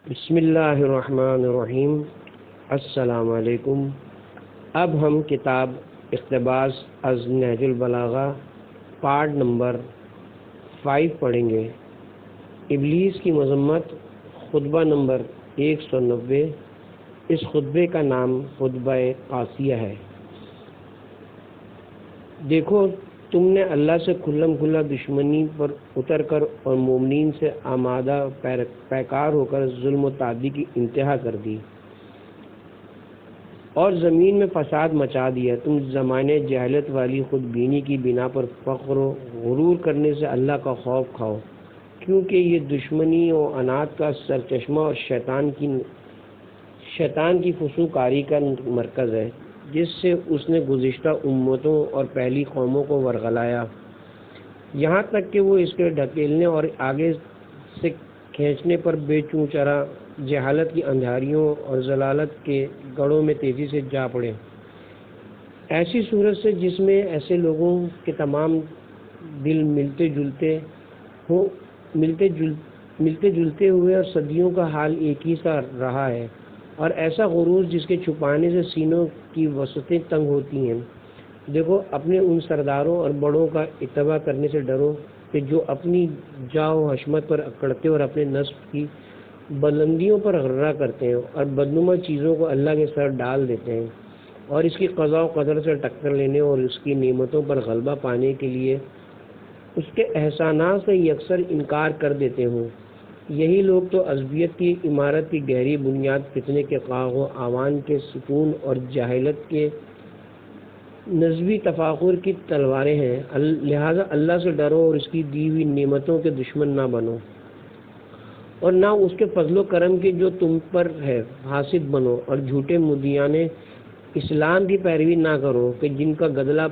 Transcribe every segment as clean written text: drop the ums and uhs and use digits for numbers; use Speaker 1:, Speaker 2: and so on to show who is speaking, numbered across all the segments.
Speaker 1: بسم اللہ الرحمن الرحیم۔ السلام علیکم۔ اب ہم کتاب اقتباس از نہج البلاغہ پارٹ نمبر 5 پڑھیں گے۔ ابلیس کی مذمت، خطبہ نمبر 190۔ اس خطبے کا نام خطبہ قاسیہ ہے۔ دیکھو، تم نے اللہ سے کھلم کھلا دشمنی پر اتر کر اور مومنین سے آمادہ پیکار ہو کر ظلم و تعدی کی انتہا کر دی اور زمین میں فساد مچا دیا۔ تم زمانے جہالت والی خود بینی کی بنا پر فخر و غرور کرنے سے اللہ کا خوف کھاؤ، کیونکہ یہ دشمنی و عناد کا سرچشمہ اور شیطان کی فسوقاری کا مرکز ہے، جس سے اس نے گزشتہ امتوں اور پہلی قوموں کو ورغلایا، یہاں تک کہ وہ اس کے ڈھکیلنے اور آگے سے کھینچنے پر بے چوں چرا جہالت کی اندھاریوں اور ضلالت کے گڑھوں میں تیزی سے جا پڑے۔ ایسی صورت سے جس میں ایسے لوگوں کے تمام دل ملتے جلتے ہوئے اور صدیوں کا حال ایک ہی سا رہا ہے، اور ایسا غرور جس کے چھپانے سے سینوں کی وسعتیں تنگ ہوتی ہیں۔ دیکھو، اپنے ان سرداروں اور بڑوں کا اتباع کرنے سے ڈرو کہ جو اپنی جاہ و حشمت پر اکڑتے اور اپنے نسب کی بلندیوں پر غرہ کرتے ہیں اور بدنما چیزوں کو اللہ کے سر ڈال دیتے ہیں، اور اس کی قضاء و قدر سے ٹکر لینے اور اس کی نعمتوں پر غلبہ پانے کے لیے اس کے احسانات سے یکسر انکار کر دیتے ہوں۔ یہی لوگ تو عصبیت کی عمارت کی گہری بنیاد فتنے کے قاغ و آوان کے ستون اور جاہلت کے نسبی تفاخر کی تلواریں ہیں۔ لہذا اللہ سے ڈرو اور اس کی دی ہوئی نعمتوں کے دشمن نہ بنو، اور نہ اس کے فضل و کرم کے جو تم پر ہے حاسد بنو، اور جھوٹے مدعیان اسلام کی پیروی نہ کرو کہ جن کا گدلا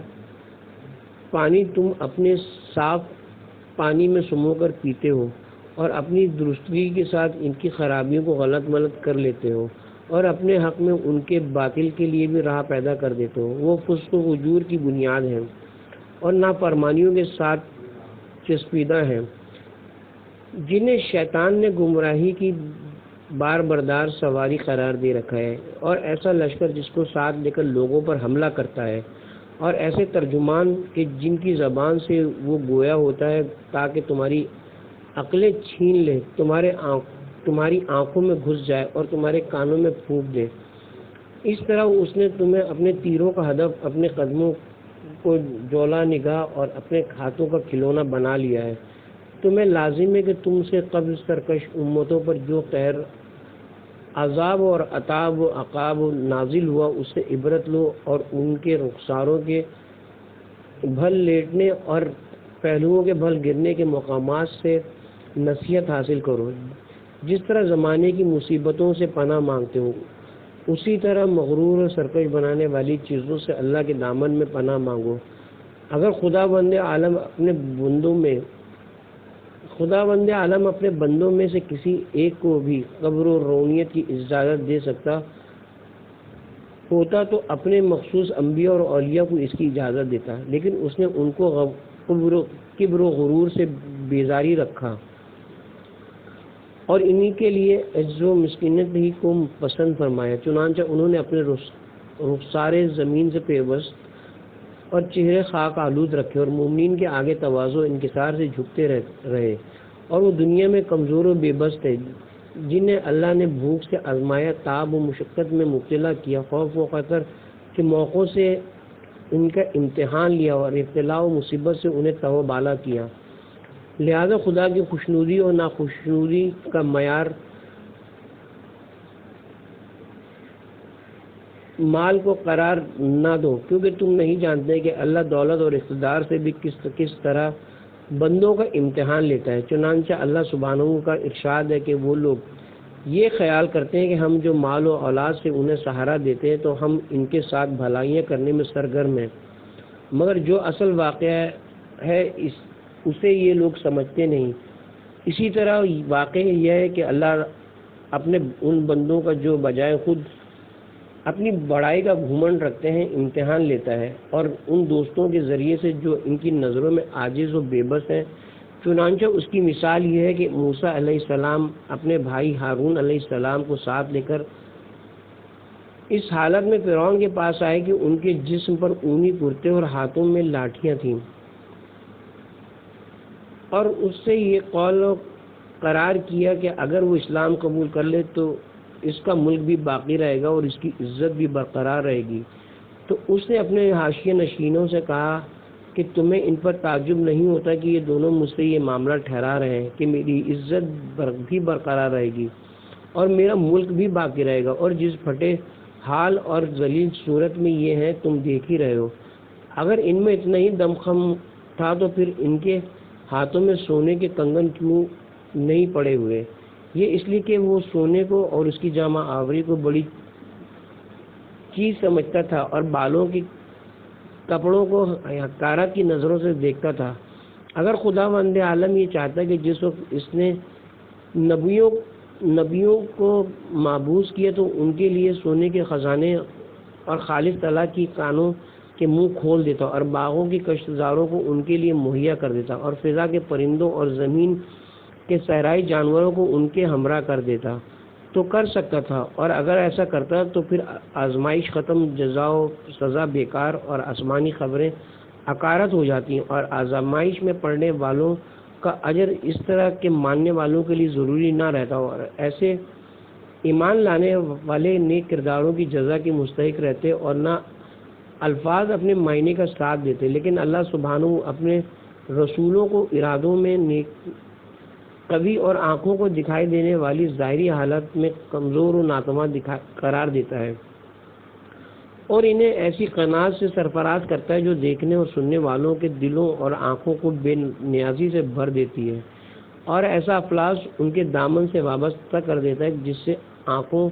Speaker 1: پانی تم اپنے صاف پانی میں سمو کر پیتے ہو، اور اپنی درستگی کے ساتھ ان کی خرابیوں کو غلط ملت کر لیتے ہو، اور اپنے حق میں ان کے باطل کے لیے بھی راہ پیدا کر دیتے ہو۔ وہ فسق و فجور کی بنیاد ہیں اور نافرمانیوں کے ساتھ چسپیدہ ہیں، جنہیں شیطان نے گمراہی کی بار بردار سواری قرار دے رکھا ہے، اور ایسا لشکر جس کو ساتھ لے کر لوگوں پر حملہ کرتا ہے، اور ایسے ترجمان کہ جن کی زبان سے وہ گویا ہوتا ہے تاکہ تمہاری عقلیں چھین لے، تمہاری آنکھوں میں گھس جائے اور تمہارے کانوں میں پھونک دے۔ اس طرح اس نے تمہیں اپنے تیروں کا ہدف، اپنے قدموں کو جولا نگاہ اور اپنے ہاتھوں کا کھلونا بنا لیا ہے۔ تمہیں لازم ہے کہ تم سے قبل سرکش امتوں پر جو قہر، عذاب اور عتاب و عقاب نازل ہوا اس سے عبرت لو، اور ان کے رخساروں کے بھل لیٹنے اور پہلوؤں کے بھل گرنے کے مقامات سے نصیحت حاصل کرو۔ جس طرح زمانے کی مصیبتوں سے پناہ مانگتے ہو، اسی طرح مغرور اور سرکش بنانے والی چیزوں سے اللہ کے دامن میں پناہ مانگو۔ اگر خدا بند عالم اپنے بندوں میں سے کسی ایک کو بھی قبر و رونیت کی اجازت دے سکتا ہوتا تو اپنے مخصوص انبیاء اور اولیاء کو اس کی اجازت دیتا، لیکن اس نے ان کو کبر و غرور سے بیزاری رکھا اور انہی کے لیے عجز و مسکینت ہی کو پسند فرمایا۔ چنانچہ انہوں نے اپنے رخسارے زمین سے پیوست اور چہرے خاک آلود رکھے، اور مومنین کے آگے تواضع و انکسار سے جھکتے رہے، اور وہ دنیا میں کمزور و بے بس تھے، جنہیں اللہ نے بھوک سے آزمایا، تعب و مشقت میں مبتلا کیا، خوف و خطر کے موقعوں سے ان کا امتحان لیا، اور ابتلا و مصیبت سے انہیں تہ و بالا کیا۔ لہذا خدا کی خوشنودی اور ناخوشنودی کا معیار مال کو قرار نہ دو، کیونکہ تم نہیں جانتے کہ اللہ دولت اور اقتدار سے بھی کس طرح بندوں کا امتحان لیتا ہے۔ چنانچہ اللہ سبحانہ کا ارشاد ہے کہ وہ لوگ یہ خیال کرتے ہیں کہ ہم جو مال و اولاد سے انہیں سہارا دیتے ہیں تو ہم ان کے ساتھ بھلائیاں کرنے میں سرگرم ہیں، مگر جو اصل واقعہ ہے اسے یہ لوگ سمجھتے نہیں۔ اسی طرح واقع یہ ہے کہ اللہ اپنے ان بندوں کا جو بجائے خود اپنی بڑائی کا گھمنڈ رکھتے ہیں امتحان لیتا ہے، اور ان دوستوں کے ذریعے سے جو ان کی نظروں میں عاجز و بے بس ہیں چنانچہ اس کی مثال یہ ہے کہ موسیٰ علیہ السلام اپنے بھائی ہارون علیہ السلام کو ساتھ لے کر اس حالت میں فرعون کے پاس آئے کہ ان کے جسم پر اونی کرتے اور ہاتھوں میں لاٹھیاں تھیں، اور اس سے یہ قول قرار کیا کہ اگر وہ اسلام قبول کر لے تو اس کا ملک بھی باقی رہے گا اور اس کی عزت بھی برقرار رہے گی۔ تو اس نے اپنے حاشیہ نشینوں سے کہا کہ تمہیں ان پر تعجب نہیں ہوتا کہ یہ دونوں مجھ سے یہ معاملہ ٹھہرا رہے ہیں کہ میری عزت بھی برقرار رہے گی اور میرا ملک بھی باقی رہے گا، اور جس پھٹے حال اور ذلیل صورت میں یہ ہیں تم دیکھ ہی رہے ہو۔ اگر ان میں اتنا ہی دمخم تھا تو پھر ان کے ہاتھوں میں سونے کے کنگن کیوں نہیں پڑے ہوئے؟ یہ اس لیے کہ وہ سونے کو اور اس کی جامع آوری کو بڑی چیز سمجھتا تھا اور بالوں کی کپڑوں کو حقارت کی نظروں سے دیکھتا تھا۔ اگر خداوند عالم یہ چاہتا کہ جس وقت اس نے نبیوں کو معبوس کیا تو ان کے لیے سونے کے خزانے اور خالص طلا کی کانوں کے منہ کھول دیتا اور باغوں کی کشتزاروں کو ان کے لیے مہیا کر دیتا اور فضا کے پرندوں اور زمین کے صحرائی جانوروں کو ان کے ہمراہ کر دیتا تو کر سکتا تھا، اور اگر ایسا کرتا تو پھر آزمائش ختم، جزا و سزا بیکار اور آسمانی خبریں حقارت ہو جاتی، اور آزمائش میں پڑنے والوں کا اجر اس طرح کے ماننے والوں کے لیے ضروری نہ رہتا، اور ایسے ایمان لانے والے نیک کرداروں کی جزا کے مستحق رہتے اور نہ الفاظ اپنے معنی کا ساتھ دیتے۔ لیکن اللہ سبحانہ اپنے رسولوں کو ارادوں میں نیک قوی اور آنکھوں کو دکھائی دینے والی ظاہری حالت میں کمزور و ناتواں قرار دیتا ہے، اور انہیں ایسی قناعت سے سرفراز کرتا ہے جو دیکھنے اور سننے والوں کے دلوں اور آنکھوں کو بے نیازی سے بھر دیتی ہے، اور ایسا افلاس ان کے دامن سے وابستہ کر دیتا ہے جس سے آنکھوں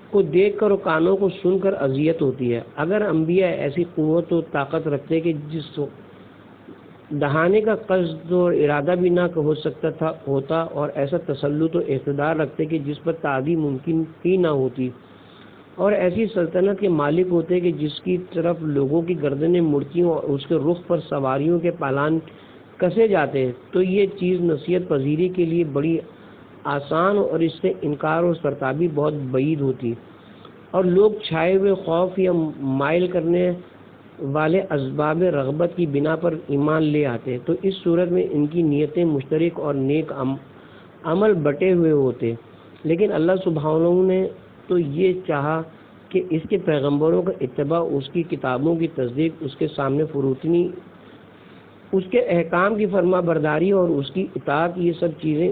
Speaker 1: کو دیکھ کر اور کانوں کو سن کر اذیت ہوتی ہے۔ اگر انبیاء ایسی قوت و طاقت رکھتے کہ جس دہانے کا قصد اور ارادہ بھی نہ ہو سکتا ہوتا، اور ایسا تسلط و اقتدار رکھتے کہ جس پر تعدی ممکن ہی نہ ہوتی، اور ایسی سلطنت کے مالک ہوتے کہ جس کی طرف لوگوں کی گردنیں مڑتی اور اس کے رخ پر سواریوں کے پالان کسے جاتے، تو یہ چیز نصیحت پذیری کے لیے بڑی آسان اور اس سے انکار اور سرتابی بہت بعید ہوتی، اور لوگ چھائے ہوئے خوف یا مائل کرنے والے اسباب رغبت کی بنا پر ایمان لے آتے، تو اس صورت میں ان کی نیتیں مشترک اور نیک عمل بٹے ہوئے ہوتے۔ لیکن اللہ سبحانہ نے تو یہ چاہا کہ اس کے پیغمبروں کا اتباع، اس کی کتابوں کی تصدیق، اس کے سامنے فروتنی، اس کے احکام کی فرما برداری اور اس کی اطاعت، یہ سب چیزیں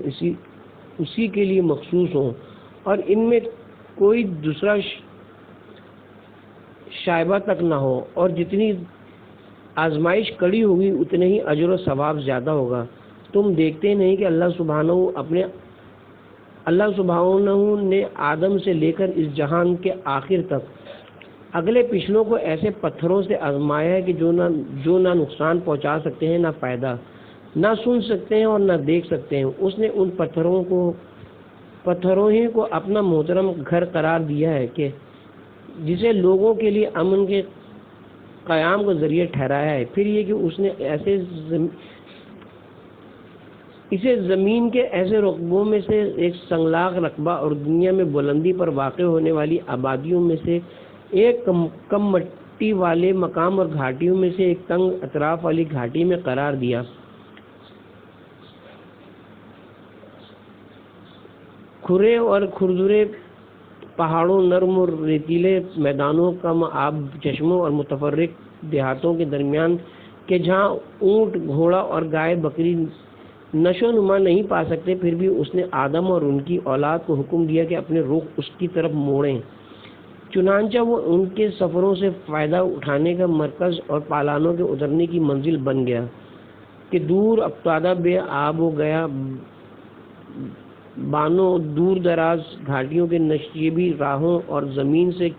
Speaker 1: اسی کے لیے مخصوص ہوں، اور ان میں کوئی دوسرا شائبہ تک نہ ہو، اور جتنی آزمائش کڑی ہوگی اتنے ہی اجر و ثواب زیادہ ہوگا۔ تم دیکھتے نہیں کہ اللہ سبحانہ نے آدم سے لے کر اس جہان کے آخر تک اگلے پچھلوں کو ایسے پتھروں سے آزمایا ہے کہ جو نہ نقصان پہنچا سکتے ہیں نہ فائدہ، نہ سن سکتے ہیں اور نہ دیکھ سکتے ہیں۔ اس نے ان پتھروں ہی کو اپنا محترم گھر قرار دیا ہے کہ جسے لوگوں کے لیے امن کے قیام کا ذریعہ ٹھہرایا ہے۔ پھر یہ کہ اس نے اسے زمین کے ایسے رقبوں میں سے ایک سنگلاخ رقبہ اور دنیا میں بلندی پر واقع ہونے والی آبادیوں میں سے ایک کم مٹی والے مقام اور گھاٹیوں میں سے ایک تنگ اطراف والی گھاٹی میں قرار دیا۔ کھرے اور کھردرے پہاڑوں، نرم اور ریتیلے میدانوں، کم آب چشموں اور متفرق دیہاتوں کے درمیان کہ جہاں اونٹ، گھوڑا اور گائے بکری نشو و نما نہیں پا سکتے، پھر بھی اس نے آدم اور ان کی اولاد کو حکم دیا کہ اپنے رخ اس کی طرف موڑیں۔ چنانچہ وہ ان کے سفروں سے فائدہ اٹھانے کا مرکز اور پالانوں کے اترنے کی منزل بن گیا کہ دور افتادہ بے آب ہو گیا بانو دور دراز گھاٹیوں کے نشیبی راہوں اور زمین سے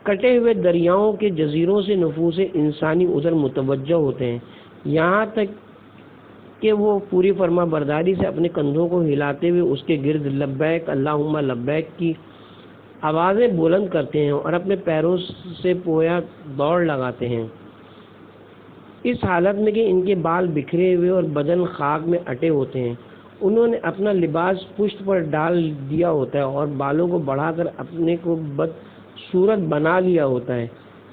Speaker 1: کٹے ہوئے دریاؤں کے جزیروں سے نفوس انسانی ادھر متوجہ ہوتے ہیں، یہاں تک کہ وہ پوری فرما برداری سے اپنے کندھوں کو ہلاتے ہوئے اس کے گرد لبیک اللہم لبیک کی آوازیں بلند کرتے ہیں اور اپنے پیروں سے پویا دوڑ لگاتے ہیں۔ اس حالت میں کہ ان کے بال بکھرے ہوئے اور بدن خاک میں اٹے ہوتے ہیں، انہوں نے اپنا لباس پشت پر ڈال دیا ہوتا ہے اور بالوں کو بڑھا کر اپنے کو بدصورت بنا لیا ہوتا ہے۔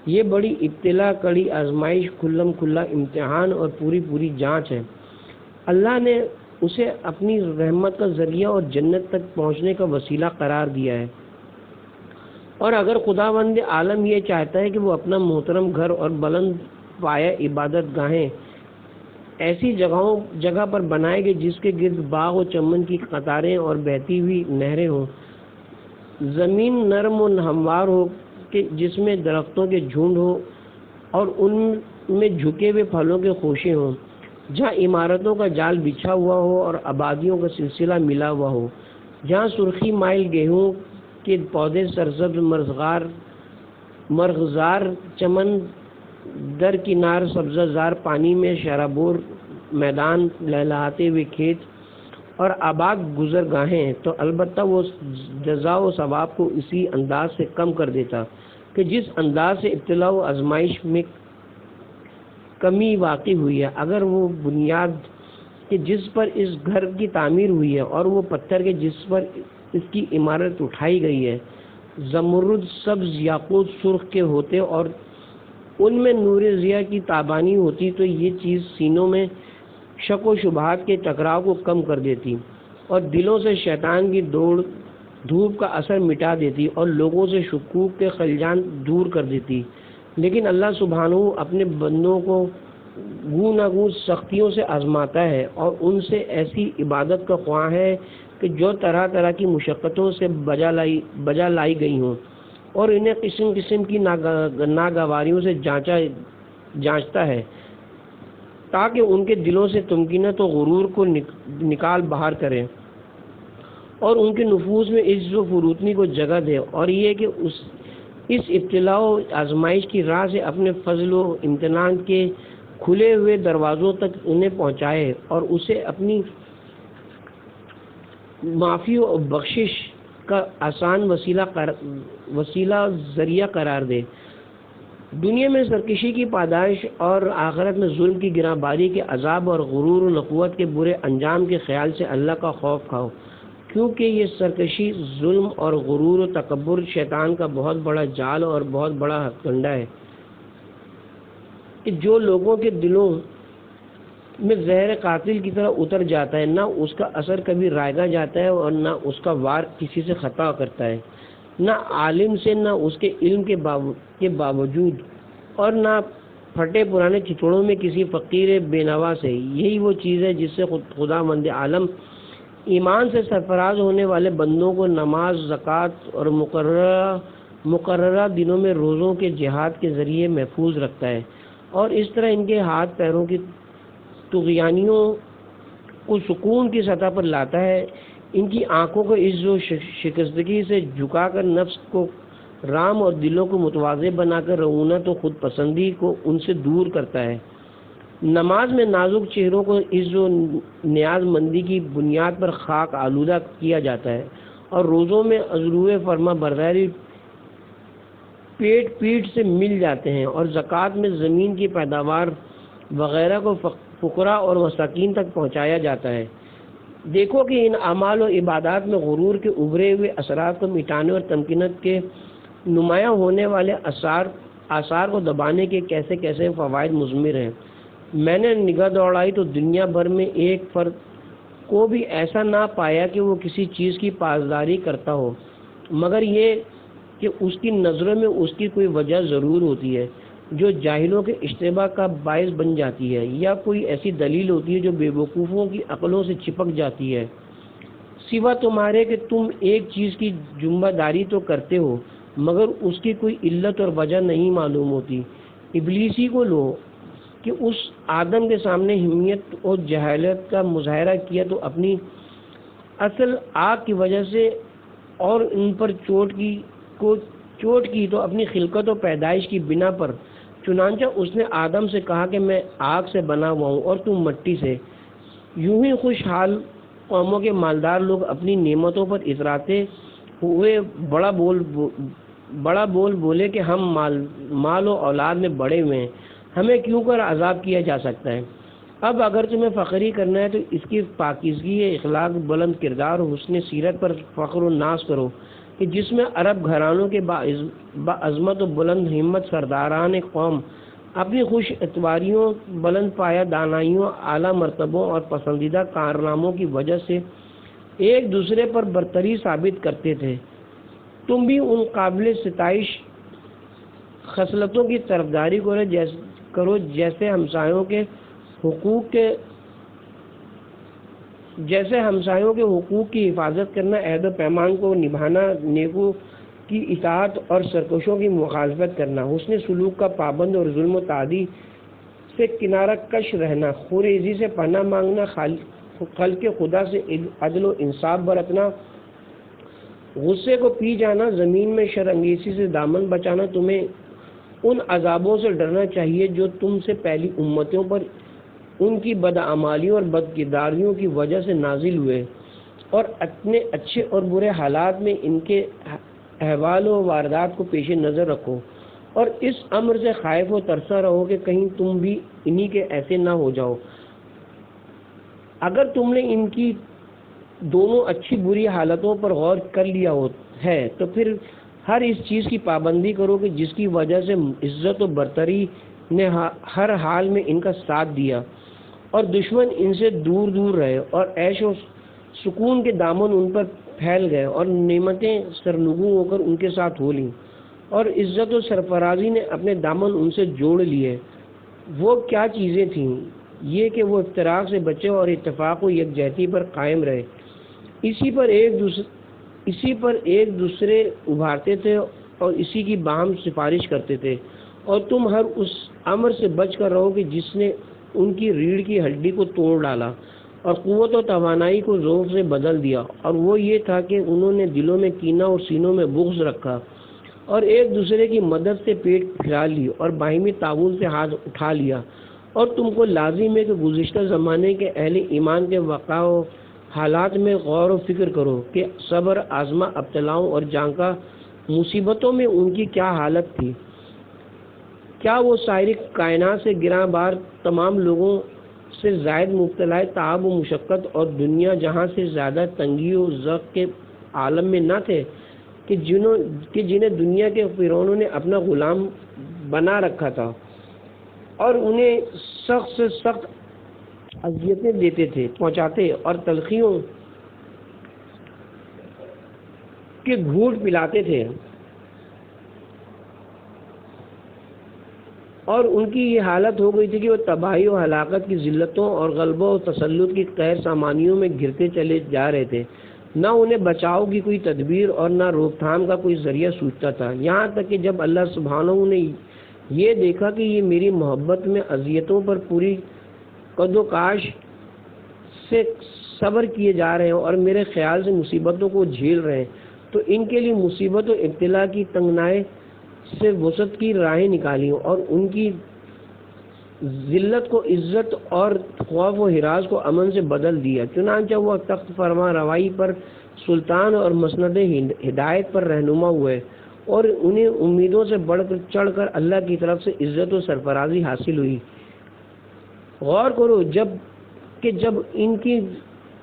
Speaker 1: یہ بڑی ابتلا، کڑی آزمائش، کھلم کھلا امتحان اور پوری جانچ ہے۔ اللہ نے اسے اپنی رحمت کا ذریعہ اور جنت تک پہنچنے کا وسیلہ قرار دیا ہے، اور اگر خداوند عالم یہ چاہتا ہے کہ وہ اپنا محترم گھر اور بلند پایہ عبادت گاہیں ایسی جگہ پر بنائے گے جس کے گرد باغ و چمن کی قطاریں اور بہتی ہوئی نہریں ہوں، زمین نرم و ہموار ہو کہ جس میں درختوں کے جھنڈ ہو اور ان میں جھکے ہوئے پھلوں کے خوشے ہوں، جہاں عمارتوں کا جال بچھا ہوا ہو اور آبادیوں کا سلسلہ ملا ہوا ہو، جہاں سرخی مائل گیہوں کے پودے، سرسبز مرغزار چمن، در کنار سبزہ زار پانی میں شرابور میدان، لہلہاتے ہوئے کھیت اور آباد گزرگاہیں ہیں، تو البتہ وہ جزا و ثواب کو اسی انداز سے کم کر دیتا کہ جس انداز سے ابتلا و آزمائش میں کمی واقع ہوئی ہے۔ اگر وہ بنیاد کہ جس پر اس گھر کی تعمیر ہوئی ہے اور وہ پتھر کے جس پر اس کی عمارت اٹھائی گئی ہے زمرد، سبز، یاقوت، سرخ کے ہوتے اور ان میں نور ضیاء کی تابانی ہوتی، تو یہ چیز سینوں میں شک و شبہات کے ٹکراؤ کو کم کر دیتی اور دلوں سے شیطان کی دھوپ کا اثر مٹا دیتی اور لوگوں سے شکوک کے خلجان دور کر دیتی۔ لیکن اللہ سبحانہ اپنے بندوں کو گوں نہ گوں سختیوں سے آزماتا ہے اور ان سے ایسی عبادت کا خواہاں ہے کہ جو طرح طرح کی مشقتوں سے بجا لائی گئی ہوں، اور انہیں قسم قسم کی ناگواریوں سے جانچتا ہے تاکہ ان کے دلوں سے تمکنت و غرور کو نکال باہر کرے اور ان کے نفوس میں عجز و فروتنی کو جگہ دے، اور یہ کہ اس ابتلاء و آزمائش کی راہ سے اپنے فضل و امتنان کے کھلے ہوئے دروازوں تک انہیں پہنچائے اور اسے اپنی معافی و بخشش کا آسان وسیلہ ذریعہ قرار دے۔ دنیا میں سرکشی کی پاداش اور آخرت میں ظلم کی گراں باری کے عذاب اور غرور و نخوت کے برے انجام کے خیال سے اللہ کا خوف کھاؤ، کیونکہ یہ سرکشی، ظلم اور غرور و تکبر شیطان کا بہت بڑا جال اور بہت بڑا ہتھ کنڈا ہے کہ جو لوگوں کے دلوں میں زہر قاتل کی طرح اتر جاتا ہے، نہ اس کا اثر کبھی رائگاں جاتا ہے اور نہ اس کا وار کسی سے خطا کرتا ہے، نہ عالم سے، نہ اس کے علم کے باوجود، اور نہ پھٹے پرانے چتڑوں میں کسی فقیر بے نوا سے۔ یہی وہ چیز ہے جس سے خداوند عالم ایمان سے سرفراز ہونے والے بندوں کو نماز، زکوٰۃ اور مقررہ دنوں میں روزوں کے جہاد کے ذریعے محفوظ رکھتا ہے، اور اس طرح ان کے ہاتھ پیروں کی طغیانیوں کو سکون کی سطح پر لاتا ہے، ان کی آنکھوں کو عجز و شکستگی سے جھکا کر نفس کو رام اور دلوں کو متواضع بنا کر رعونت و خود پسندی کو ان سے دور کرتا ہے۔ نماز میں نازک چہروں کو عز و نیاز مندی کی بنیاد پر خاک آلودہ کیا جاتا ہے، اور روزوں میں عذرو فرما برداری پیٹ سے مل جاتے ہیں، اور زکوٰۃ میں زمین کی پیداوار وغیرہ کو فقراء اور مساکین تک پہنچایا جاتا ہے۔ دیکھو کہ ان اعمال و عبادات میں غرور کے ابھرے ہوئے اثرات کو مٹانے اور تمکنت کے نمایاں ہونے والے آثار کو دبانے کے کیسے کیسے فوائد مضمر ہیں۔ میں نے نگاہ دوڑائی تو دنیا بھر میں ایک فرد کو بھی ایسا نہ پایا کہ وہ کسی چیز کی پاسداری کرتا ہو، مگر یہ کہ اس کی نظروں میں اس کی کوئی وجہ ضرور ہوتی ہے جو جاہلوں کے اشتباہ کا باعث بن جاتی ہے، یا کوئی ایسی دلیل ہوتی ہے جو بے وقوفوں کی عقلوں سے چپک جاتی ہے، سوا تمہارے کہ تم ایک چیز کی جنبہ داری تو کرتے ہو مگر اس کی کوئی علت اور وجہ نہیں معلوم ہوتی۔ ابلیسی کو لو کہ اس آدم کے سامنے حمیت اور جہالت کا مظاہرہ کیا تو اپنی اصل آگ کی وجہ سے، اور ان پر چوٹ کی تو اپنی خلقت و پیدائش کی بنا پر، چنانچہ اس نے آدم سے کہا کہ میں آگ سے بنا ہوا ہوں اور تم مٹی سے۔ یوں ہی خوشحال قوموں کے مالدار لوگ اپنی نعمتوں پر اتراتے ہوئے بڑا بول بولے کہ ہم مال و اولاد میں بڑے ہوئے ہیں، ہمیں کیوں کر عذاب کیا جا سکتا ہے؟ اب اگر تمہیں فخری کرنا ہے تو اس کی پاکیزگی، اخلاق، بلند کردار اور حسن سیرت پر فخر و ناز کرو کہ جس میں عرب گھرانوں کے باعظمت و بلند ہمت سرداران قوم اپنی خوش اتواریوں، بلند پایہ دانائیوں، اعلیٰ مرتبوں اور پسندیدہ کارناموں کی وجہ سے ایک دوسرے پر برتری ثابت کرتے تھے۔ تم بھی ان قابل ستائش خصلتوں کی طرفداری کرو جیسے ہمسایوں کے حقوق کی حفاظت کرنا، عہد و پیمان کو نبھانا، نیکوں کی اطاعت اور سرکشوں کی مخالفت کرنا، حسن سلوک کا پابند اور ظلم و تعدی سے کنارہ کش رہنا، خوریزی سے پناہ مانگنا، خلق خدا سے عدل و انصاف برتنا، غصے کو پی جانا، زمین میں شر انگیزی سے دامن بچانا۔ تمہیں ان عذابوں سے ڈرنا چاہیے جو تم سے پہلی امتوں پر ان کی بدعمالیوں اور بدکرداریوں کی وجہ سے نازل ہوئے، اور اپنے اچھے اور برے حالات میں ان کے احوال و واردات کو پیش نظر رکھو، اور اس امر سے خائف و ترسا رہو کہ کہیں تم بھی انہی کے ایسے نہ ہو جاؤ۔ اگر تم نے ان کی دونوں اچھی بری حالتوں پر غور کر لیا ہے تو پھر ہر اس چیز کی پابندی کرو کہ جس کی وجہ سے عزت و برتری نے ہر حال میں ان کا ساتھ دیا، اور دشمن ان سے دور دور رہے، اور عیش و سکون کے دامن ان پر پھیل گئے، اور نعمتیں سرنگوں ہو کر ان کے ساتھ ہو لیں، اور عزت و سرفرازی نے اپنے دامن ان سے جوڑ لیے۔ وہ کیا چیزیں تھیں؟ یہ کہ وہ افتراق سے بچے اور اتفاق و یکجہتی پر قائم رہے، اسی پر ایک دوسرے ابھارتے تھے اور اسی کی باہم سفارش کرتے تھے، اور تم ہر اس امر سے بچ کر رہو کہ جس نے ان کی ریڑھ کی ہڈی کو توڑ ڈالا اور قوت و توانائی کو ذوق سے بدل دیا، اور وہ یہ تھا کہ انہوں نے دلوں میں کینہ اور سینوں میں بغض رکھا، اور ایک دوسرے کی مدد سے پیٹ پھیلا لی اور باہمی تعاون سے ہاتھ اٹھا لیا۔ اور تم کو لازم ہے کہ گزشتہ زمانے کے اہل ایمان کے واقعہ و حالات میں غور و فکر کرو کہ صبر آزما ابتلاؤں اور جانکا مصیبتوں میں ان کی کیا حالت تھی۔ کیا وہ سائر کائنات سے گراں بار تمام لوگوں سے زائد مبتلا تعب و مشقت اور دنیا جہاں سے زیادہ تنگی و ضیق کے عالم میں نہ تھے کہ جنہیں دنیا کے فرعونوں نے اپنا غلام بنا رکھا تھا اور انہیں سخت سے سخت اذیتیں دیتے تھے، پہنچاتے اور تلخیوں کے گھونٹ پلاتے تھے، اور ان کی یہ حالت ہو گئی تھی کہ وہ تباہی و ہلاکت کی ذلتوں اور غلبہ و تسلط کی قہر سامانیوں میں گرتے چلے جا رہے تھے۔ نہ انہیں بچاؤ کی کوئی تدبیر اور نہ روک تھام کا کوئی ذریعہ سوچتا تھا، یہاں تک کہ جب اللہ سبحانہ نے یہ دیکھا کہ یہ میری محبت میں اذیتوں پر پوری قد و کاش سے صبر کیے جا رہے ہیں اور میرے خیال سے مصیبتوں کو جھیل رہے ہیں، تو ان کے لیے مصیبت و ابتلا کی تنگنائے سے وسعت کی راہیں نکالی اور ان کی ذلت کو عزت اور خوف و ہراس کو امن سے بدل دیا۔ چنانچہ وہ تخت فرما روائی پر سلطان اور مسند ہدایت پر رہنما ہوئے، اور انہیں امیدوں سے بڑھ کر چڑھ کر اللہ کی طرف سے عزت و سرفرازی حاصل ہوئی۔ غور کرو جب ان کی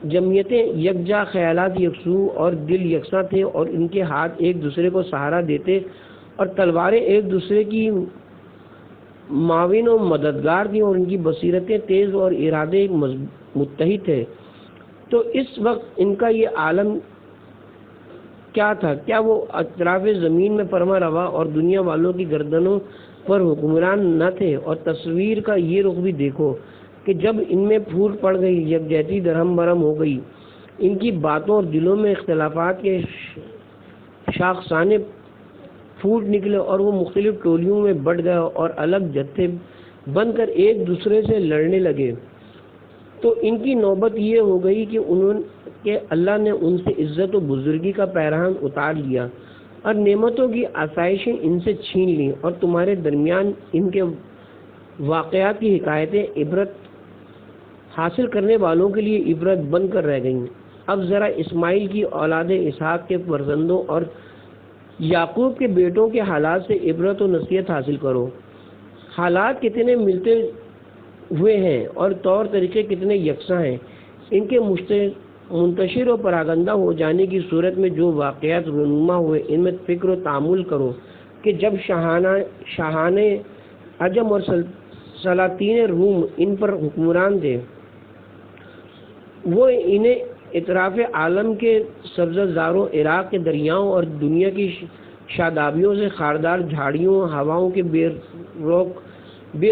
Speaker 1: جمعیتیں یکجا، خیالات یکسو اور دل یکساں تھے، اور ان کے ہاتھ ایک دوسرے کو سہارا دیتے اور تلواریں ایک دوسرے کی معاون و مددگار تھیں، اور ان کی بصیرتیں تیز اور ارادے متحد تھے، تو اس وقت ان کا یہ عالم کیا تھا؟ کیا وہ اطراف زمین میں فرما روا اور دنیا والوں کی گردنوں پر حکمران نہ تھے؟ اور تصویر کا یہ رخ بھی دیکھو کہ جب ان میں پھوٹ پڑ گئی، یکجہتی درہم برہم ہو گئی، ان کی باتوں اور دلوں میں اختلافات کے شاخسانے پھوٹ نکلے اور وہ مختلف ٹولیوں میں بٹ گئے اور الگ جتھے بن کر ایک دوسرے سے لڑنے لگے، تو ان کی نوبت یہ ہو گئی کہ اللہ نے ان سے عزت و بزرگی کا پیرہن اتار لیا اور نعمتوں کی آسائشیں ان سے چھین لیں، اور تمہارے درمیان ان کے واقعات کی حکایتیں عبرت حاصل کرنے والوں کے لیے عبرت بن کر رہ گئیں۔ اب ذرا اسماعیل کی اولاد اسحاق کے فرزندوں اور یعقوب کے بیٹوں کے حالات سے عبرت و نصیحت حاصل کرو۔ حالات کتنے ملتے ہوئے ہیں اور طور طریقے کتنے یکساں ہیں، ان کے منتشر و پراگندہ ہو جانے کی صورت میں جو واقعات رونما ہوئے ان میں فکر و تأمل کرو کہ جب شاہان عجم اور سلاطین روم ان پر حکمران تھے، وہ انہیں اطراف عالم کے سبززاروں، عراق کے دریاؤں اور دنیا کی شادابیوں سے خاردار جھاڑیوں، ہواؤں کے بے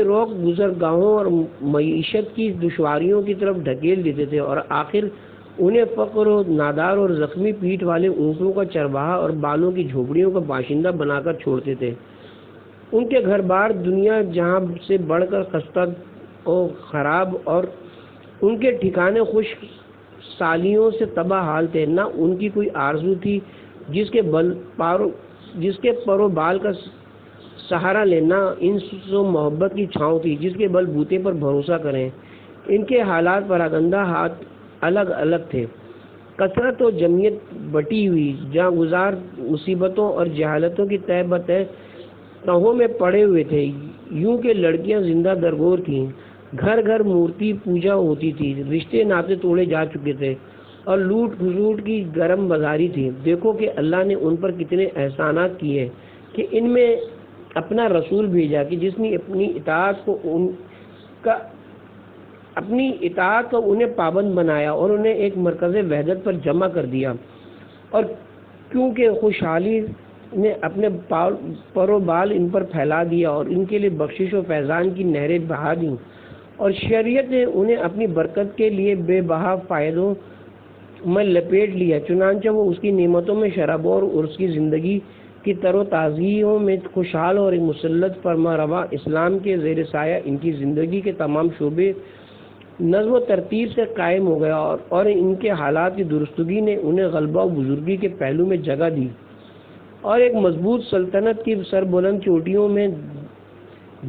Speaker 1: روک گزرگاہوں اور معیشت کی دشواریوں کی طرف ڈھکیل دیتے تھے، اور آخر انہیں فقر و نادار اور زخمی پیٹھ والے اونٹوں کا چرواہا اور بالوں کی جھوپڑیوں کا باشندہ بنا کر چھوڑتے تھے۔ ان کے گھر بار دنیا جہاں سے بڑھ کر خستہ و خراب، اور ان کے ٹھکانے خشک سالیوں سے تباہ حال تھے۔ نہ ان کی کوئی آرزو تھی جس کے پر و بال کا سہارا لینا، انس و محبت کی چھاؤں تھی جس کے بل بوتے پر بھروسہ کریں۔ ان کے حالات پراگندہ ہاتھ الگ الگ تھے، کثرت و جمعیت بٹی ہوئی، جہاں گزار مصیبتوں اور جہالتوں کی تہ بتہ تہوں میں پڑے ہوئے تھے۔ یوں کہ لڑکیاں زندہ درگور تھیں، گھر گھر مورتی پوجا ہوتی تھی، رشتے ناطے توڑے جا چکے تھے، اور لوٹ کھسوٹ کی گرم بازاری تھی۔ دیکھو کہ اللہ نے ان پر کتنے احسانات کیے کہ ان میں اپنا رسول بھیجا کہ جس نے اپنی اطاعت کو انہیں پابند بنایا اور انہیں ایک مرکز وحدت پر جمع کر دیا، اور کیونکہ خوشحالی نے اپنے پر و بال ان پر پھیلا دیا اور ان کے لیے بخشش و فیضان کی نہریں بہا دیں، اور شریعت نے انہیں اپنی برکت کے لیے بے بہا فائدوں میں لپیٹ لیا، چنانچہ وہ اس کی نعمتوں میں شرابور اور اس کی زندگی کی تر و تازگیوں میں خوشحال اور مسلط فرما روا اسلام کے زیر سایہ ان کی زندگی کے تمام شعبے نظم و ترتیب سے قائم ہو گیا، اور ان کے حالات کی درستگی نے انہیں غلبہ و بزرگی کے پہلو میں جگہ دی، اور ایک مضبوط سلطنت کی سربلند چوٹیوں میں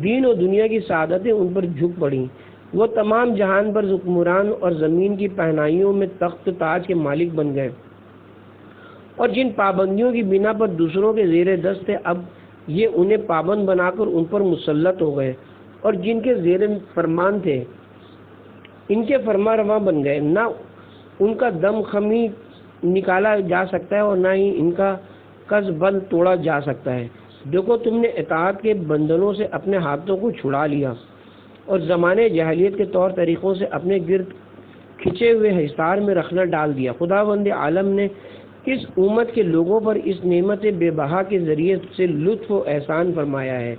Speaker 1: دین و دنیا کی سعادتیں ان پر جھک پڑیں۔ وہ تمام جہان پر حکمران اور زمین کی پہنائیوں میں تخت تاج کے مالک بن گئے، اور جن پابندیوں کی بنا پر دوسروں کے زیر دست تھے، اب یہ انہیں پابند بنا کر ان پر مسلط ہو گئے، اور جن کے زیر فرمان تھے ان کے فرما رواں بن گئے۔ نہ ان کا دم خمی نکالا جا سکتا ہے اور نہ ہی ان کا قز بند توڑا جا سکتا ہے۔ دیکھو تم نے اطاعت کے بندھنوں سے اپنے ہاتھوں کو چھڑا لیا اور زمانے جاہلیت کے طور طریقوں سے اپنے گرد کھچے ہوئے حصار میں رکھنا ڈال دیا۔ خداوند عالم نے اس امت کے لوگوں پر اس نعمت بے بہا کے ذریعے سے لطف و احسان فرمایا ہے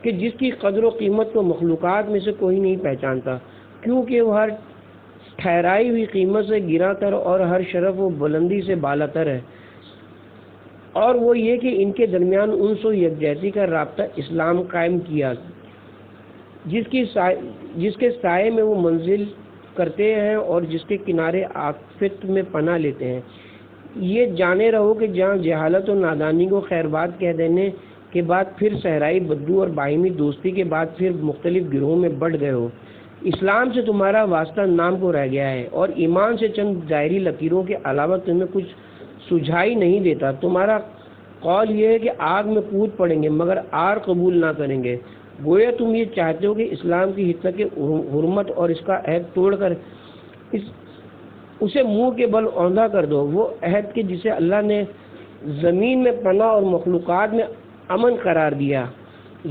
Speaker 1: کہ جس کی قدر و قیمت کو مخلوقات میں سے کوئی نہیں پہچانتا، کیونکہ وہ ہر ٹھہرائی ہوئی قیمت سے گرا تر اور ہر شرف و بلندی سے بالا تر ہے، اور وہ یہ کہ ان کے درمیان انس و یکجہتی کا رابطہ اسلام قائم کیا، جس کے سائے میں وہ منزل کرتے ہیں اور جس کے کنارے آفت میں پناہ لیتے ہیں۔ یہ جانے رہو کہ جہاں جہالت و نادانی کو خیر بات کہہ دینے کے بعد پھر صحرائی بدو اور باہمی دوستی کے بعد پھر مختلف گروہوں میں بٹ گئے ہو، اسلام سے تمہارا واسطہ نام کو رہ گیا ہے، اور ایمان سے چند ظاہری لکیروں کے علاوہ تمہیں کچھ سجھائی نہیں دیتا۔ تمہارا قول یہ ہے کہ آگ میں کود پڑیں گے مگر آر قبول نہ کریں گے، گویا تم یہ چاہتے ہو کہ اسلام کی حقیقت حرمت اور اس کا عہد توڑ کر اسے منہ کے بل اوندھا کر دو، وہ عہد کہ جسے اللہ نے زمین میں پناہ اور مخلوقات میں امن قرار دیا۔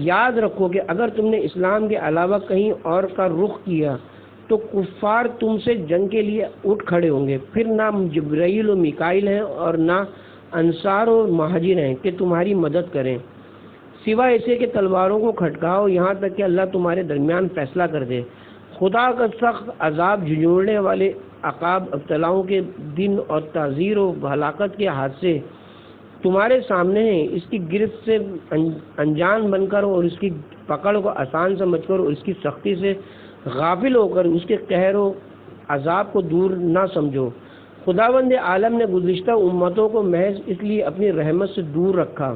Speaker 1: یاد رکھو کہ اگر تم نے اسلام کے علاوہ کہیں اور کا رخ کیا تو کفار تم سے جنگ کے لیے اٹھ کھڑے ہوں گے، پھر نہ جبرائیل و میکائیل ہیں اور نہ انصار و مہاجر ہیں کہ تمہاری مدد کریں، سوائے اسے کہ تلواروں کو کھٹکاؤ یہاں تک کہ اللہ تمہارے درمیان فیصلہ کر دے۔ خدا کا سخت عذاب جھنجھوڑنے والے عقاب ابتلاؤں کے دن اور تعزیر و ہلاکت کے حادثے تمہارے سامنے ہیں، اس کی گرفت سے انجان بن کر اور اس کی پکڑ کو آسان سمجھ کر اور اس کی سختی سے غافل ہو کر اس کے قہر و عذاب کو دور نہ سمجھو۔ خداوند عالم نے گزشتہ امتوں کو محض اس لیے اپنی رحمت سے دور رکھا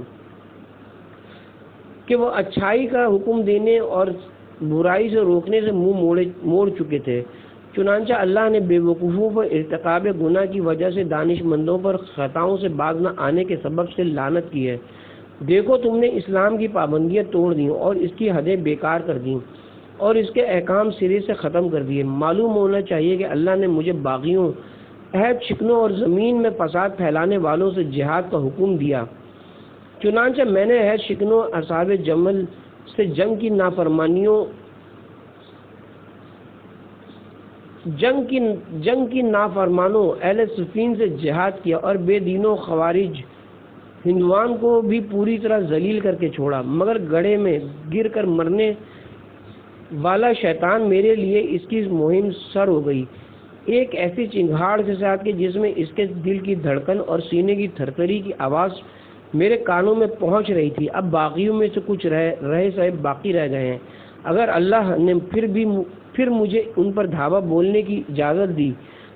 Speaker 1: کہ وہ اچھائی کا حکم دینے اور برائی سے روکنے سے منہ موڑ چکے تھے، چنانچہ اللہ نے بے وقوفوں پر ارتکاب گناہ کی وجہ سے دانش مندوں پر خطاؤں سے باز نہ آنے کے سبب سے لعنت کی ہے۔ دیکھو تم نے اسلام کی پابندیاں توڑ دیں اور اس کی حدیں بیکار کر دیں اور اس کے احکام سرے سے ختم کر دیے۔ معلوم ہونا چاہیے کہ اللہ نے مجھے باغیوں، عہد شکنوں اور زمین میں فساد پھیلانے والوں سے جہاد کا حکم دیا، چنانچہ میں نے عہد شکنوں اصحاب جمل سے جنگ کی نافرمانوں اہل صفین سے جہاد کیا اور بے دینوں خوارج ہندوان کو بھی پوری طرح ذلیل کر کے چھوڑا، مگر گڑھے میں گر کر مرنے والا شیطان میرے لیے اس کی مہم سر ہو گئی، ایک ایسی چنگھاڑ کے ساتھ کہ جس میں اس کے دل کی دھڑکن اور سینے کی تھرتھری کی آواز میرے کانوں میں پہنچ رہی تھی۔ اب باقیوں میں سے کچھ رہے صاحب باقی رہ گئے ہیں، اگر اللہ نے پھر مجھے ان پر دھاوا بولنے کی اجازت دی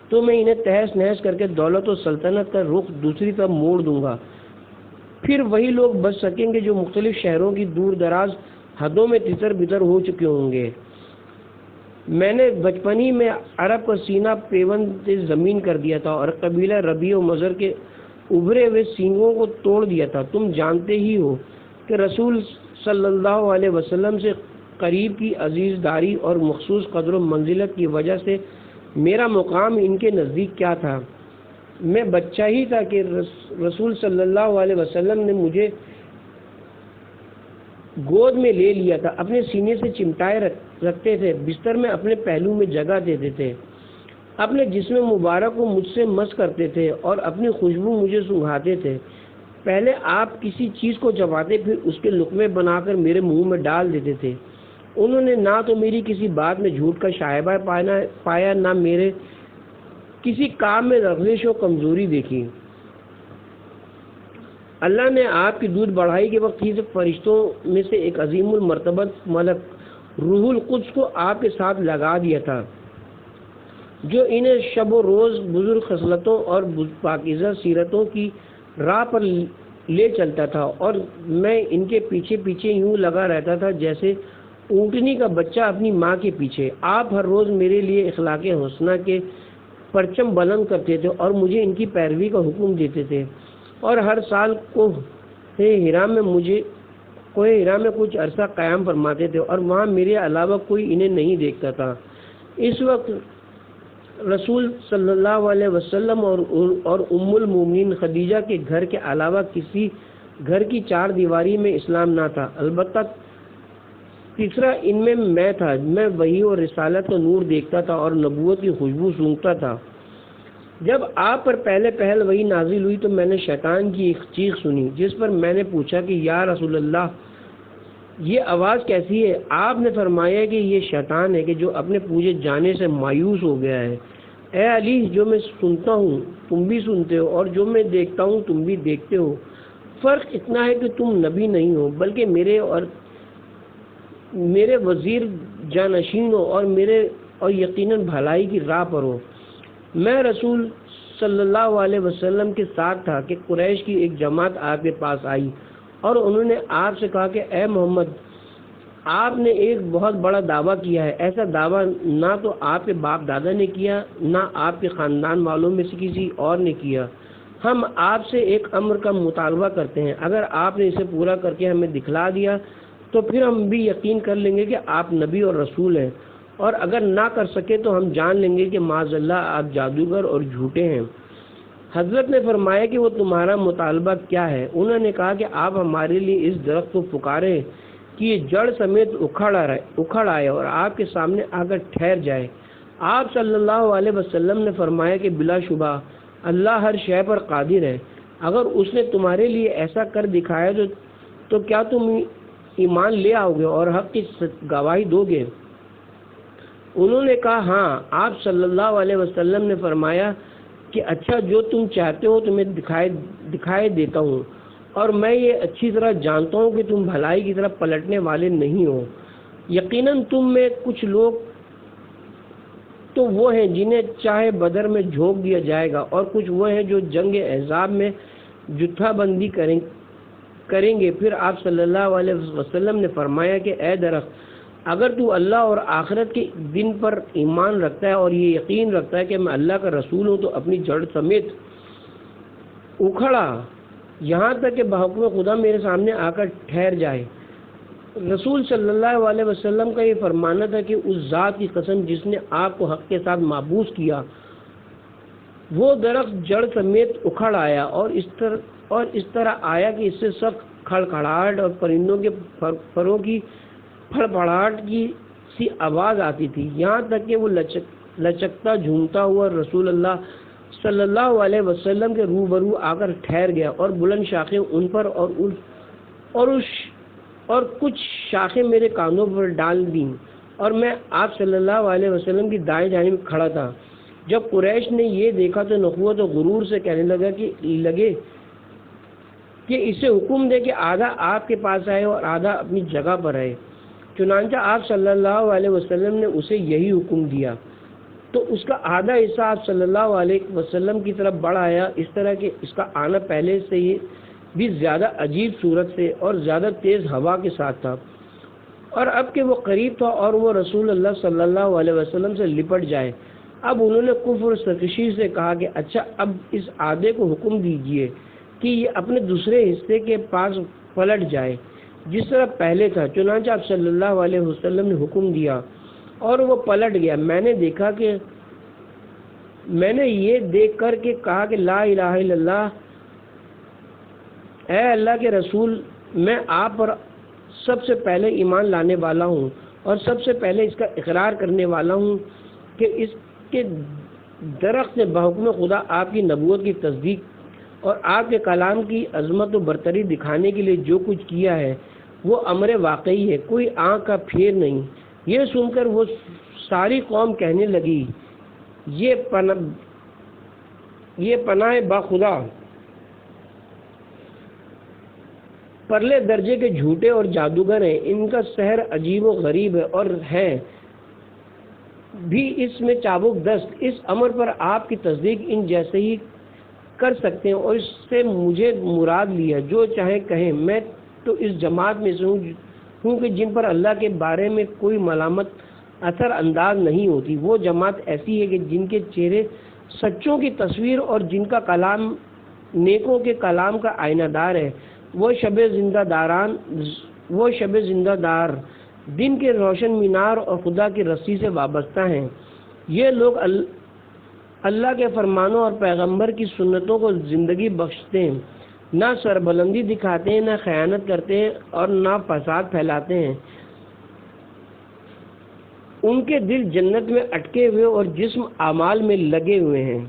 Speaker 1: تو میں انہیں تہس نہس کر کے دولت و سلطنت کا رخ دوسری طرف موڑ دوں گا، پھر وہی لوگ بچ سکیں گے جو مختلف شہروں کی دور دراز حدوں میں تتر بتر ہو چکے ہوں گے۔ میں نے بچپن ہی میں عرب کا سینہ پیوند زمین کر دیا تھا اور قبیلہ ربیع و مضر کے ابھرے ہوئے سینگوں کو توڑ دیا تھا۔ تم جانتے ہی ہو کہ رسول صلی اللہ علیہ وسلم سے قریب کی عزیز داری اور مخصوص قدر و منزلت کی وجہ سے میرا مقام ان کے نزدیک کیا تھا۔ میں بچہ ہی تھا کہ رسول صلی اللہ علیہ وسلم نے مجھے گود میں لے لیا تھا، اپنے سینے سے چمٹائے رکھتے تھے، بستر میں اپنے پہلو میں جگہ دیتے تھے، اپنے جسم مبارک کو مجھ سے مس کرتے تھے اور اپنی خوشبو مجھے سنگھاتے تھے۔ پہلے آپ کسی چیز کو چباتے پھر اس کے لقمے بنا کر میرے منہ میں ڈال دیتے تھے۔ انہوں نے نہ تو میری کسی بات میں جھوٹ کا شائبہ پایا، نہ میرے کسی کام میں لغزش و کمزوری دیکھی۔ اللہ نے آپ کی دودھ بڑھائی کے وقت ہی سے فرشتوں میں سے ایک عظیم المرتبت ملک روح القدس کو آپ کے ساتھ لگا دیا تھا، جو انہیں شب و روز بزرگ خصلتوں اور پاکیزہ سیرتوں کی راہ پر لے چلتا تھا، اور میں ان کے پیچھے پیچھے یوں لگا رہتا تھا جیسے اونٹنی کا بچہ اپنی ماں کے پیچھے۔ آپ ہر روز میرے لیے اخلاق حسنہ کے پرچم بلند کرتے تھے اور مجھے ان کی پیروی کا حکم دیتے تھے، اور ہر سال کوہ ہرا میں کچھ عرصہ قیام فرماتے تھے اور وہاں میرے علاوہ کوئی انہیں نہیں دیکھتا تھا۔ اس وقت رسول صلی اللہ علیہ وسلم اور ام المومنین خدیجہ کے گھر کے علاوہ کسی گھر کی چار دیواری میں اسلام نہ تھا، البتہ تیسرا ان میں تھا۔ میں وحی اور رسالت کا نور دیکھتا تھا اور نبوت کی خوشبو سونگھتا تھا۔ جب آپ پر پہل وحی نازل ہوئی تو میں نے شیطان کی ایک چیخ سنی، جس پر میں نے پوچھا کہ یا رسول اللہ یہ آواز کیسی ہے؟ آپ نے فرمایا کہ یہ شیطان ہے کہ جو اپنے پوجے جانے سے مایوس ہو گیا ہے۔ اے علی، جو میں سنتا ہوں تم بھی سنتے ہو اور جو میں دیکھتا ہوں تم بھی دیکھتے ہو، فرق اتنا ہے کہ تم نبی نہیں ہو بلکہ میرے وزیر جانشین ہو اور یقیناً بھلائی کی راہ پر ہو۔ میں رسول صلی اللہ علیہ وسلم کے ساتھ تھا کہ قریش کی ایک جماعت آپ کے پاس آئی اور انہوں نے آپ سے کہا کہ اے محمد، آپ نے ایک بہت بڑا دعویٰ کیا ہے، ایسا دعویٰ نہ تو آپ کے باپ دادا نے کیا نہ آپ کے خاندان والوں میں سے کسی اور نے کیا۔ ہم آپ سے ایک امر کا مطالبہ کرتے ہیں، اگر آپ نے اسے پورا کر کے ہمیں دکھلا دیا تو پھر ہم بھی یقین کر لیں گے کہ آپ نبی اور رسول ہیں، اور اگر نہ کر سکے تو ہم جان لیں گے کہ معاذ اللہ آپ جادوگر اور جھوٹے ہیں۔ حضرت نے فرمایا کہ وہ تمہارا مطالبہ کیا ہے؟ انہوں نے کہا کہ آپ ہمارے لیے اس درخت کو پکاریں کہ یہ جڑ سمیت اکھڑ آئے اور آپ کے سامنے آ کر ٹھہر جائے۔ آپ صلی اللہ علیہ وسلم نے فرمایا کہ بلا شبہ اللہ ہر شے پر قادر ہے، اگر اس نے تمہارے لیے ایسا کر دکھایا تو کیا تم ایمان لے آؤ گے اور حق کی گواہی دو گے؟ انہوں نے کہا ہاں۔ آپ صلی اللہ علیہ وسلم نے فرمایا کہ اچھا، جو تم چاہتے ہو تمہیں دکھائے دیتا ہوں، اور میں یہ اچھی طرح جانتا ہوں کہ تم بھلائی کی طرف پلٹنے والے نہیں ہو۔ یقیناً تم میں کچھ لوگ تو وہ ہیں جنہیں چاہے بدر میں جھونک دیا جائے گا، اور کچھ وہ ہیں جو جنگ احزاب میں جتھا بندی کریں گے۔ پھر آپ صلی اللہ علیہ وسلم نے فرمایا کہ اے درخت، اگر تو اللہ اور آخرت کے دن پر ایمان رکھتا ہے اور یہ یقین رکھتا ہے کہ میں اللہ کا رسول ہوں تو اپنی جڑ سمیت اکھڑا یہاں تک کہ بحکم خدا میرے سامنے آ کر ٹھہر جائے۔ رسول صلی اللہ علیہ وسلم کا یہ فرمانا تھا کہ اس ذات کی قسم جس نے آپ کو حق کے ساتھ معبوس کیا، وہ درخت جڑ سمیت اکھڑ آیا اور اس طرح آیا کہ اس سے سخت کھڑکھڑاہٹ اور پرندوں کے پروں کی پھڑپھڑاہٹ کی سی آواز آتی تھی، یہاں تک کہ وہ لچکتا جھومتا ہوا رسول اللہ صلی اللہ علیہ وسلم کے روبرو آ کر ٹھہر گیا اور بلند شاخیں ان پر اور کچھ شاخیں میرے کاندھوں پر ڈال دیں، اور میں آپ صلی اللہ علیہ وسلم کی دائیں جانب کھڑا تھا۔ جب قریش نے یہ دیکھا تو نخوت و غرور سے کہنے لگے کہ اسے حکم دے کہ آدھا آپ کے پاس آئے اور آدھا اپنی جگہ پر آئے۔ چنانچہ آپ صلی اللہ علیہ وسلم نے اسے یہی حکم دیا، تو اس کا آدھا حصہ آپ صلی اللہ علیہ وسلم کی طرف بڑھ آیا، اس طرح کہ اس کا آنا پہلے سے ہی بھی زیادہ عجیب صورت سے اور زیادہ تیز ہوا کے ساتھ تھا، اور اب کہ وہ قریب تھا اور وہ رسول اللہ صلی اللہ علیہ وسلم سے لپٹ جائے، اب انہوں نے کفر سرکشی سے کہا کہ اچھا اب اس آدھے کو حکم دیجئے کہ یہ اپنے دوسرے حصے کے پاس پلٹ جائے جس طرح پہلے تھا۔ چنانچہ آپ صلی اللہ علیہ وسلم نے حکم دیا اور وہ پلٹ گیا۔ میں نے یہ دیکھ کر کے کہا کہ لا الہ الا اللہ، اے اللہ کے رسول، میں آپ پر سب سے پہلے ایمان لانے والا ہوں اور سب سے پہلے اس کا اقرار کرنے والا ہوں کہ اس کے درخت نے بحکم خدا آپ کی نبوت کی تصدیق اور آپ کے کلام کی عظمت و برتری دکھانے کے لیے جو کچھ کیا ہے وہ امر واقعی ہے، کوئی آنکھ کا پھیر نہیں۔ یہ سن کر وہ ساری قوم کہنے لگی، یہ پناہ با خدا پرلے درجے کے جھوٹے اور جادوگر ہیں، ان کا سحر عجیب و غریب ہے اور ہیں بھی اس میں چابک دست۔ اس امر پر آپ کی تصدیق ان جیسے ہی کر سکتے ہیں اور اس سے مجھے مراد لیا، جو چاہیں کہیں۔ میں تو اس جماعت میں سے ہوں کہ جن پر اللہ کے بارے میں کوئی ملامت اثر انداز نہیں ہوتی۔ وہ جماعت ایسی ہے کہ جن کے چہرے سچوں کی تصویر اور جن کا کلام نیکوں کے کلام کا آئینہ دار ہے۔ وہ شب زندہ دار دن کے روشن مینار اور خدا کی رسی سے وابستہ ہیں۔ یہ لوگ اللہ کے فرمانوں اور پیغمبر کی سنتوں کو زندگی بخشتے ہیں، نہ سربلندی دکھاتے ہیں، نہ خیانت کرتے ہیں اور نہ فساد پھیلاتے ہیں۔ ان کے دل جنت میں اٹکے ہوئے اور جسم اعمال میں لگے ہوئے ہیں۔